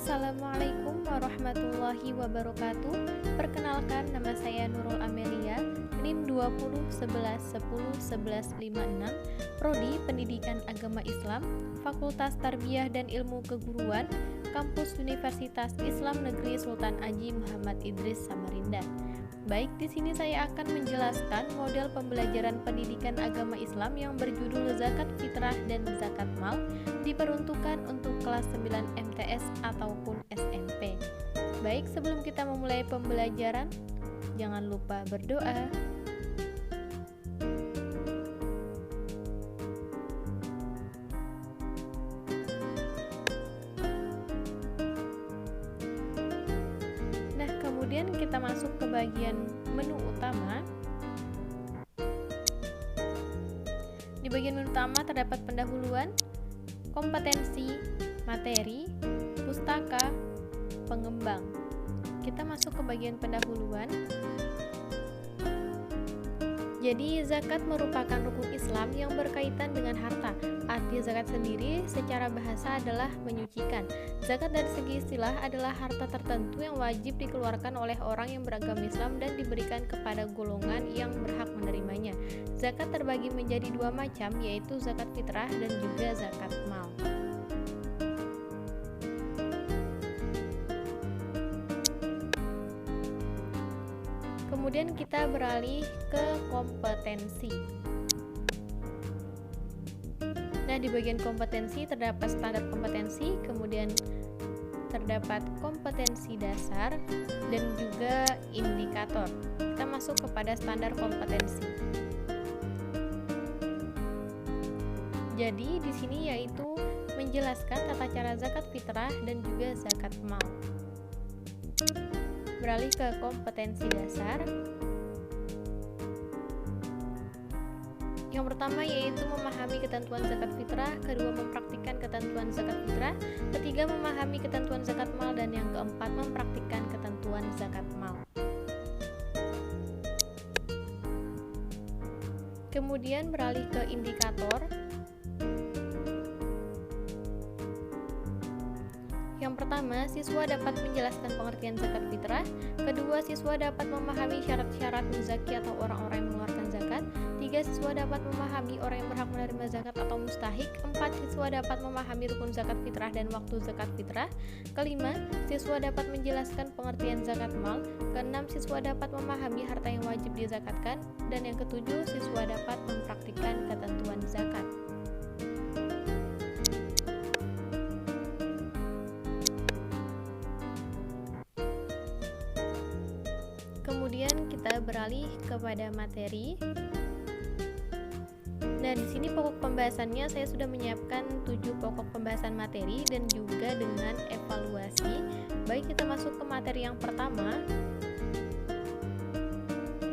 Assalamualaikum warahmatullahi wabarakatuh. Perkenalkan, nama saya Nurul Amelia, NIM 2011101156, Prodi Pendidikan Agama Islam, Fakultas Tarbiyah dan Ilmu Keguruan, Kampus Universitas Islam Negeri Sultan Haji Muhammad Idris Samarinda. Baik, di sini saya akan menjelaskan model pembelajaran pendidikan agama Islam yang berjudul Zakat Fitrah dan Zakat Mal, diperuntukkan untuk kelas 9 MTS ataupun SMP. Baik, sebelum kita memulai pembelajaran, jangan lupa berdoa. Nah, kemudian kita masuk ke bagian menu utama. Di bagian menu utama terdapat pendahuluan, kompetensi, materi, pustaka, pengembang. Kita masuk ke bagian pendahuluan. Jadi, zakat merupakan rukun Islam yang berkaitan dengan harta. Arti zakat sendiri secara bahasa adalah menyucikan. Zakat dari segi istilah adalah harta tertentu yang wajib dikeluarkan oleh orang yang beragama Islam dan diberikan kepada golongan yang berhak menerimanya. Zakat terbagi menjadi dua macam, yaitu zakat fitrah dan juga zakat mal. Kemudian kita beralih ke kompetensi. Nah, di bagian kompetensi terdapat standar kompetensi, kemudian terdapat kompetensi dasar dan juga indikator. Kita masuk kepada standar kompetensi. Jadi di sini yaitu menjelaskan tata cara zakat fitrah dan juga zakat mal. Beralih ke kompetensi dasar. Yang pertama yaitu memahami ketentuan zakat fitrah, kedua mempraktikkan ketentuan zakat fitrah, ketiga memahami ketentuan zakat mal, dan yang keempat mempraktikkan ketentuan zakat mal. Kemudian beralih ke indikator. Yang pertama, siswa dapat menjelaskan pengertian zakat fitrah. Kedua, siswa dapat memahami syarat-syarat muzaki atau orang-orang yang mengeluarkan zakat. Tiga, siswa dapat memahami orang yang berhak menerima zakat atau mustahik. Empat, siswa dapat memahami rukun zakat fitrah dan waktu zakat fitrah. Kelima, siswa dapat menjelaskan pengertian zakat mal. Keenam, siswa dapat memahami harta yang wajib dizakatkan. Dan yang ketujuh, siswa dapat mempraktikkan ketentuan zakat. Kemudian kita beralih kepada materi. Nah, di sini pokok pembahasannya saya sudah menyiapkan 7 pokok pembahasan materi dan juga dengan evaluasi. Baik, kita masuk ke materi yang pertama.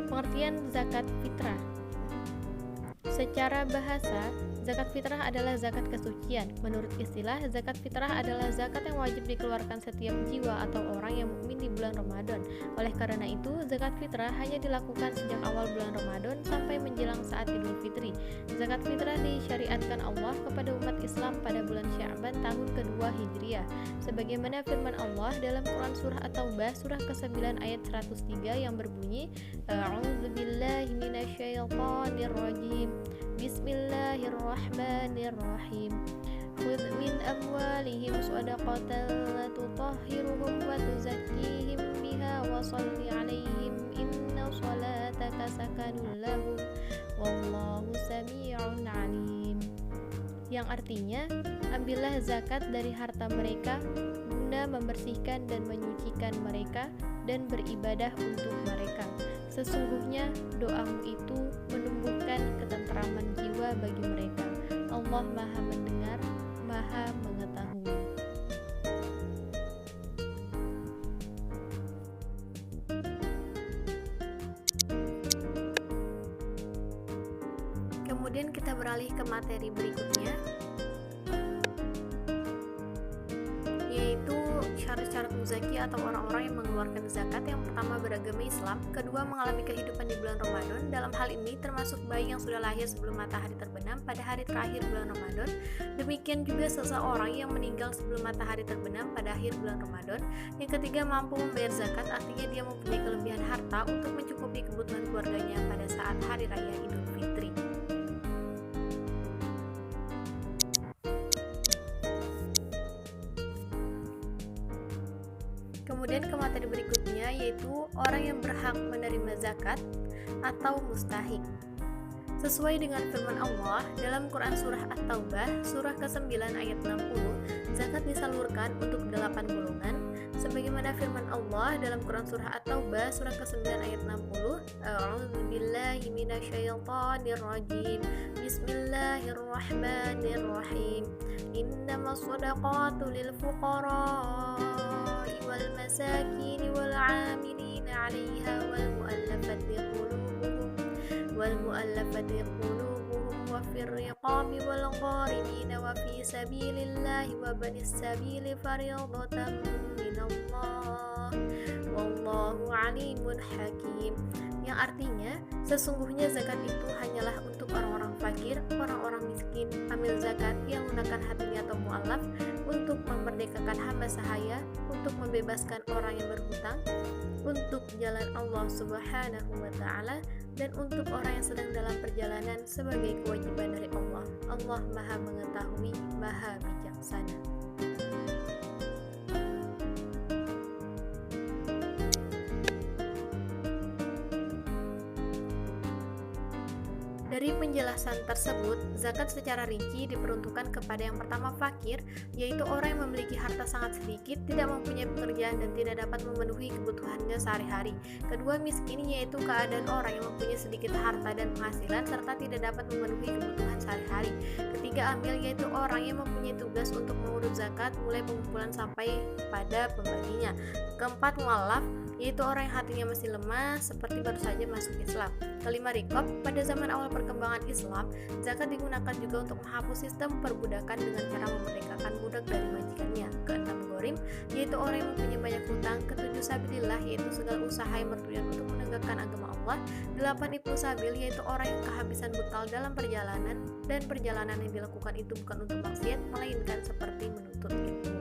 Pengertian zakat fitrah. Secara bahasa, zakat fitrah adalah zakat kesucian. Menurut istilah, zakat fitrah adalah zakat yang wajib dikeluarkan setiap jiwa atau orang yang mukmin di bulan Ramadan. Oleh karena itu, zakat fitrah hanya dilakukan sejak awal bulan Ramadan sampai menjelang saat Idul Fitri. Zakat fitrah disyariatkan Allah kepada umat Islam pada bulan Sya'ban tahun kedua Hijriah. Sebagaimana firman Allah dalam Quran surah At-Taubah surah ke-9 ayat 103 yang berbunyi, A'udzubillahi minasyaitonirrajim. Bismillahirrahmanirrahim. Khudh min amwalihim shadaqatan tutahhiruhum wa tuzakkihim biha wa shalli 'alaihim inna shalataka sakanun lahum wallahu samii'un 'alim. Yang artinya, ambillah zakat dari harta mereka guna membersihkan dan menyucikan mereka dan beribadah untuk mereka. Sesungguhnya doamu itu menumbuhkan ketentraman jiwa bagi mereka. Allah Maha mendengar, Maha mengetahui. Kemudian kita beralih ke materi berikutnya, yaitu syarat-syarat syarat muzaki atau orang-orang yang mengeluarkan zakat yang pertama beragama Islam, kedua mengalami kehidupan di bulan Ramadan. Dalam hal ini termasuk bayi yang sudah lahir sebelum matahari terbenam pada hari terakhir bulan Ramadan. Demikian juga seseorang yang meninggal sebelum matahari terbenam pada akhir bulan Ramadan. Yang ketiga mampu membayar zakat, artinya dia mempunyai kelebihan harta untuk mencukupi kebutuhan keluarganya pada saat hari raya Idul Fitri. Kemudian ke materi berikutnya yaitu orang yang berhak menerima zakat atau mustahik. Sesuai dengan firman Allah dalam Quran Surah At-Taubah, Surah ke-9 ayat 60, zakat disalurkan untuk 8 golongan, sebagaimana firman Allah dalam Quran Surah At-Taubah, Surah ke-9 ayat 60, A'udzubillahi minasyaitonirrajim, Bismillahirrahmanirrahim, Innamas shadaqatu lil fuqara'i wal masakin wal 'amilina 'alaiha والمؤلفة قلوبهم وفي الرقاب والغارمين وفي سبيل الله وابن السبيل فريضة من الله والله عليم حكيم, yang artinya sesungguhnya zakat itu hanyalah untuk orang-orang fakir, orang-orang miskin, amil zakat yang menggunakan hatinya atau mu'alaf, untuk memerdekakan hamba sahaya, untuk membebaskan orang yang berhutang, untuk jalan Allah Subhanahu wa Ta'ala, dan untuk orang yang sedang dalam perjalanan sebagai kewajiban dari Allah. Allah Maha Mengetahui, Maha Bijaksana. Dari penjelasan tersebut, zakat secara rinci diperuntukkan kepada yang pertama fakir, yaitu orang yang memiliki harta sangat sedikit, tidak mempunyai pekerjaan dan tidak dapat memenuhi kebutuhannya sehari-hari. Kedua, miskin, yaitu keadaan orang yang mempunyai sedikit harta dan penghasilan serta tidak dapat memenuhi kebutuhan sehari-hari. Ketiga, amil, yaitu orang yang mempunyai tugas untuk mengurus zakat mulai pengumpulan sampai pada pembaginya. Keempat, mu'alaf, yaitu orang yang hatinya masih lemah seperti baru saja masuk Islam. Kelima, rikob, pada zaman awal perkembangan Islam, zakat digunakan juga untuk menghapus sistem perbudakan dengan cara memerdekakan budak dari majikannya. Keenam, ghorim, yaitu orang yang mempunyai banyak hutang. Ketujuh, sabilillah, yaitu segala usaha yang bertujuan untuk menegakkan agama Allah. Delapan, ibnu sabil, yaitu orang yang kehabisan bekal dalam perjalanan dan perjalanan yang dilakukan itu bukan untuk maksiat melainkan seperti menuntut ilmu.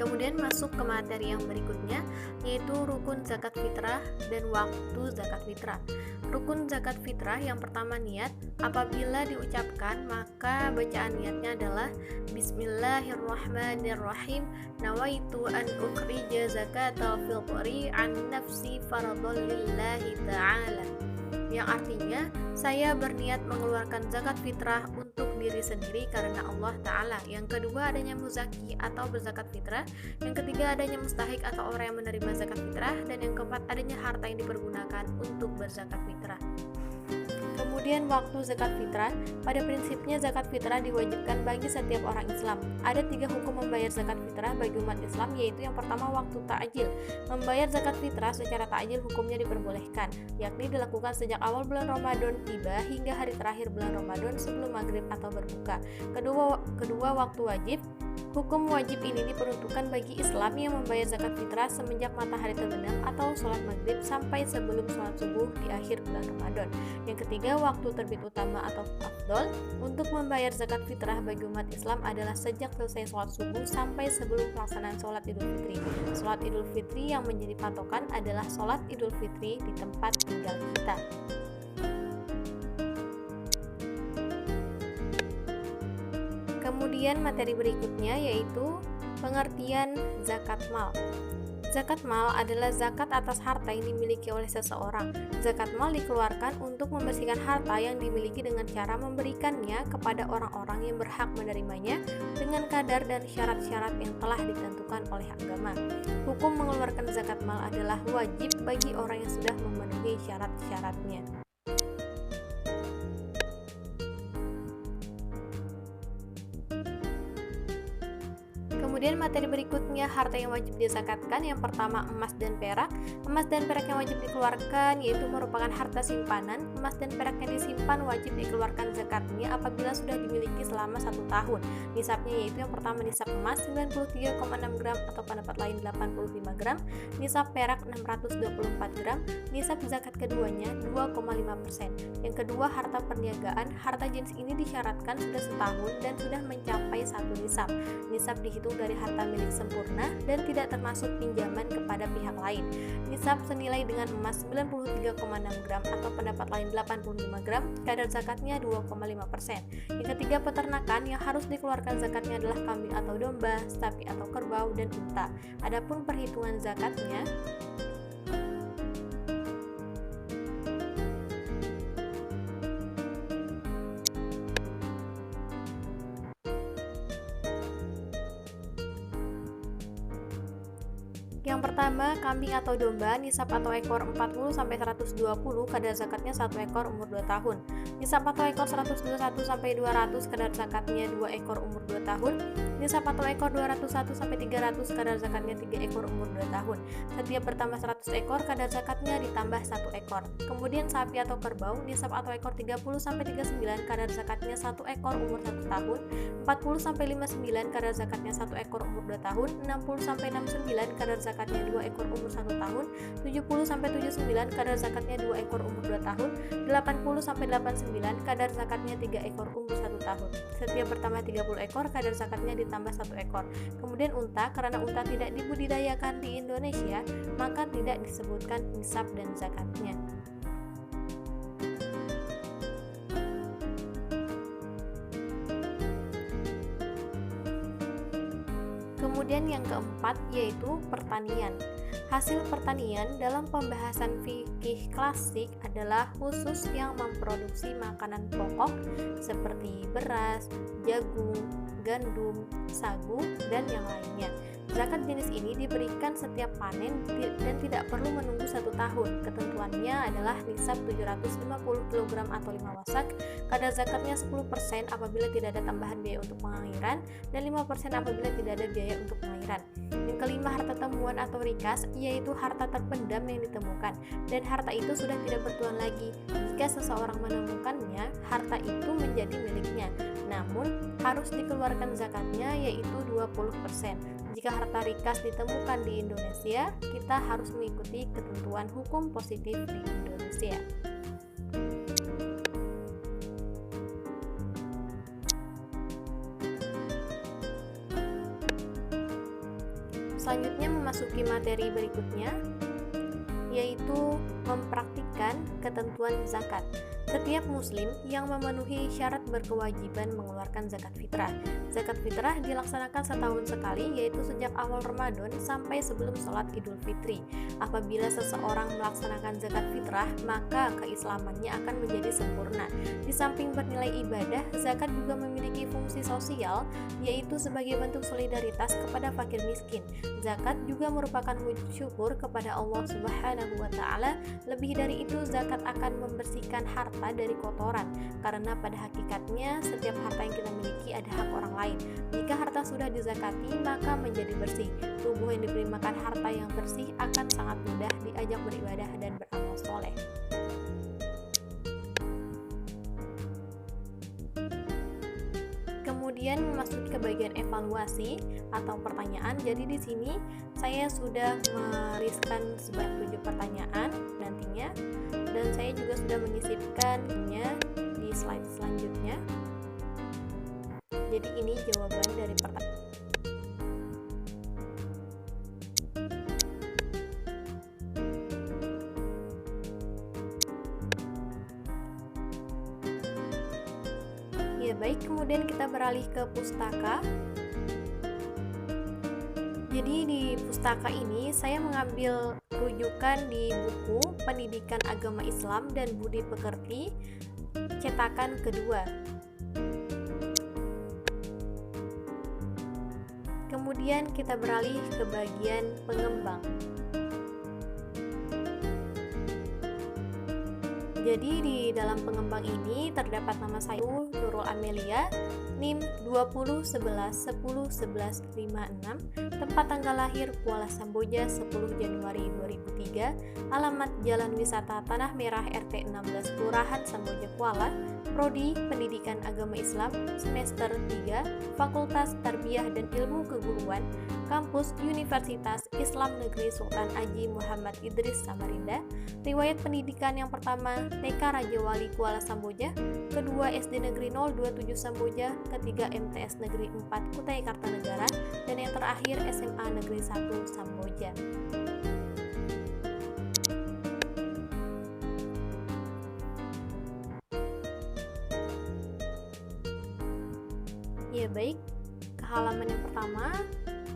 Kemudian masuk ke materi yang berikutnya, yaitu rukun zakat fitrah dan waktu zakat fitrah. Rukun zakat fitrah yang pertama niat. Apabila diucapkan, maka bacaan niatnya adalah Bismillahirrahmanirrahim, nawaitu an ukhrija zakatal fitri an nafsi faradhan lillahi ta'ala, yang artinya saya berniat mengeluarkan zakat fitrah untuk diri sendiri karena Allah Ta'ala. Yang kedua adanya muzaki atau berzakat fitrah. Yang ketiga adanya mustahik atau orang yang menerima zakat fitrah. Dan yang keempat adanya harta yang dipergunakan untuk berzakat fitrah. Kemudian waktu zakat fitrah, pada prinsipnya zakat fitrah diwajibkan bagi setiap orang Islam. Ada 3 hukum membayar zakat fitrah bagi umat Islam, yaitu yang pertama waktu ta'jil. Membayar zakat fitrah secara ta'jil hukumnya diperbolehkan, yakni dilakukan sejak awal bulan Ramadan tiba hingga hari terakhir bulan Ramadan sebelum maghrib atau berbuka. Kedua waktu wajib. Hukum wajib ini diperuntukkan bagi Islam yang membayar zakat fitrah semenjak matahari terbenam atau sholat maghrib sampai sebelum sholat subuh di akhir bulan Ramadan. Yang ketiga, waktu terbit utama atau afdol untuk membayar zakat fitrah bagi umat Islam adalah sejak selesai sholat subuh sampai sebelum pelaksanaan sholat Idul Fitri. Sholat Idul Fitri yang menjadi patokan adalah sholat Idul Fitri di tempat tinggal kita. Kemudian materi berikutnya yaitu pengertian zakat mal. Zakat mal adalah zakat atas harta yang dimiliki oleh seseorang. Zakat mal dikeluarkan untuk membersihkan harta yang dimiliki dengan cara memberikannya kepada orang-orang yang berhak menerimanya dengan kadar dan syarat-syarat yang telah ditentukan oleh agama. Hukum mengeluarkan zakat mal adalah wajib bagi orang yang sudah memenuhi syarat-syaratnya. Kemudian materi berikutnya harta yang wajib dizakatkan. Yang pertama emas dan perak. Emas dan perak yang wajib dikeluarkan yaitu merupakan harta simpanan. Emas dan perak yang disimpan wajib dikeluarkan zakatnya apabila sudah dimiliki selama 1 tahun. Nisabnya yaitu yang pertama nisab emas 93,6 gram atau pendapat lain 85 gram, nisab perak 624 gram, nisab zakat keduanya 2,5%. Yang kedua harta perniagaan. Harta jenis ini disyaratkan sudah setahun dan sudah mencapai 1 nisab. Nisab dihitung dari harta milik sempurna dan tidak termasuk pinjaman kepada pihak lain. Nisab senilai dengan emas 93,6 gram atau pendapat lain 85 gram, kadar zakatnya 2,5%. Yang ketiga peternakan. Yang harus dikeluarkan zakatnya adalah kambing atau domba, sapi atau kerbau, dan unta. Adapun perhitungan zakatnya, yang pertama, kambing atau domba, nisab atau ekor 40-120, kadar zakatnya 1 ekor umur 2 tahun. Nisab atau ekor 121-200, kadar zakatnya 2 ekor umur 2 tahun. Nisab atau ekor 201-300, kadar zakatnya 3 ekor umur 2 tahun. Setiap bertambah 100 ekor, kadar zakatnya ditambah 1 ekor. Kemudian sapi atau kerbau, nisab atau ekor 30-39, kadar zakatnya 1 ekor umur 1 tahun. 40-59, kadar zakatnya 1 ekor umur 2 tahun. 60-69, kadar zakatnya 2 ekor umur 1 tahun. 70-79, kadar zakatnya 2 ekor umur 2 tahun. 80-89, kadar zakatnya 3 ekor umur 1 tahun. Setiap bertambah 30 ekor, kadar zakatnya ditambah 1 ekor. Kemudian unta, karena unta tidak dibudidayakan di Indonesia, maka tidak disebutkan nisab dan zakatnya. Kemudian yang keempat yaitu pertanian. Hasil pertanian dalam pembahasan fikih klasik adalah khusus yang memproduksi makanan pokok seperti beras, jagung, gandum, sagu, dan yang lainnya. Zakat jenis ini diberikan setiap panen dan tidak perlu menunggu 1 tahun. Ketentuannya adalah nisab 750 kg atau 5 wasak, kadar zakatnya 10% apabila tidak ada tambahan biaya untuk pengairan dan 5% apabila tidak ada biaya untuk pengairan. Yang kelima, harta temuan atau rikas, yaitu harta terpendam yang ditemukan dan harta itu sudah tidak bertuan lagi. Jika seseorang menemukannya, harta itu menjadi miliknya, namun harus dikeluarkan zakatnya yaitu 20%. Jika harta rikas ditemukan di Indonesia, kita harus mengikuti ketentuan hukum positif di Indonesia. Selanjutnya memasuki materi berikutnya, yaitu mempraktikkan ketentuan zakat. Setiap muslim yang memenuhi syarat berkewajiban mengeluarkan zakat fitrah. Zakat fitrah dilaksanakan setahun sekali, yaitu sejak awal Ramadan sampai sebelum sholat Idul Fitri. Apabila seseorang melaksanakan zakat fitrah, maka keislamannya akan menjadi sempurna. Di samping bernilai ibadah, zakat juga memiliki fungsi sosial, yaitu sebagai bentuk solidaritas kepada fakir miskin. Zakat juga merupakan wujud syukur kepada Allah Subhanahu wa Ta'ala. Lebih dari itu, zakat akan membersihkan harta dari kotoran, karena pada hakikatnya setiap harta yang kita miliki ada hak orang lain. Jika harta sudah dizakati, maka menjadi bersih. Tubuh yang diberi makan harta yang bersih akan sangat mudah diajak beribadah dan beramal soleh. Kemudian memasuki ke bagian evaluasi atau pertanyaan. Jadi di sini saya sudah menuliskan sebanyak 7 pertanyaan nantinya, dan saya juga sudah menyisipkannya di slide selanjutnya. Jadi ini jawaban dari pertanyaan. Ya baik, kemudian kita beralih ke pustaka. Jadi di pustaka ini saya mengambil rujukan di buku Pendidikan Agama Islam dan Budi Pekerti cetakan kedua. Kemudian kita beralih ke bagian pengembang. Jadi di dalam pengembang ini terdapat nama saya Nurul Amelia, NIM 2011101156, tempat tanggal lahir Kuala Samboja 10 Januari 2003, alamat Jalan Wisata Tanah Merah RT 16 Kelurahan Samboja Kuala, Prodi Pendidikan Agama Islam, semester 3, Fakultas Tarbiyah dan Ilmu Keguruan, Kampus Universitas Islam Negeri Sultan Haji Muhammad Idris Samarinda. Riwayat pendidikan yang pertama TK Raja Wali Kuala Samboja, kedua SD Negeri 027 Samboja, ketiga MTS Negeri 4 Kutai Kartanegara, dan yang terakhir SMA Negeri 1 Samboja. Ya baik, ke halaman yang pertama.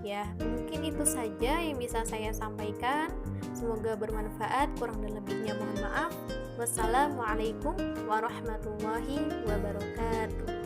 Ya, mungkin itu saja yang bisa saya sampaikan. Semoga bermanfaat, kurang dan lebihnya mohon maaf. Wassalamualaikum warahmatullahi wabarakatuh.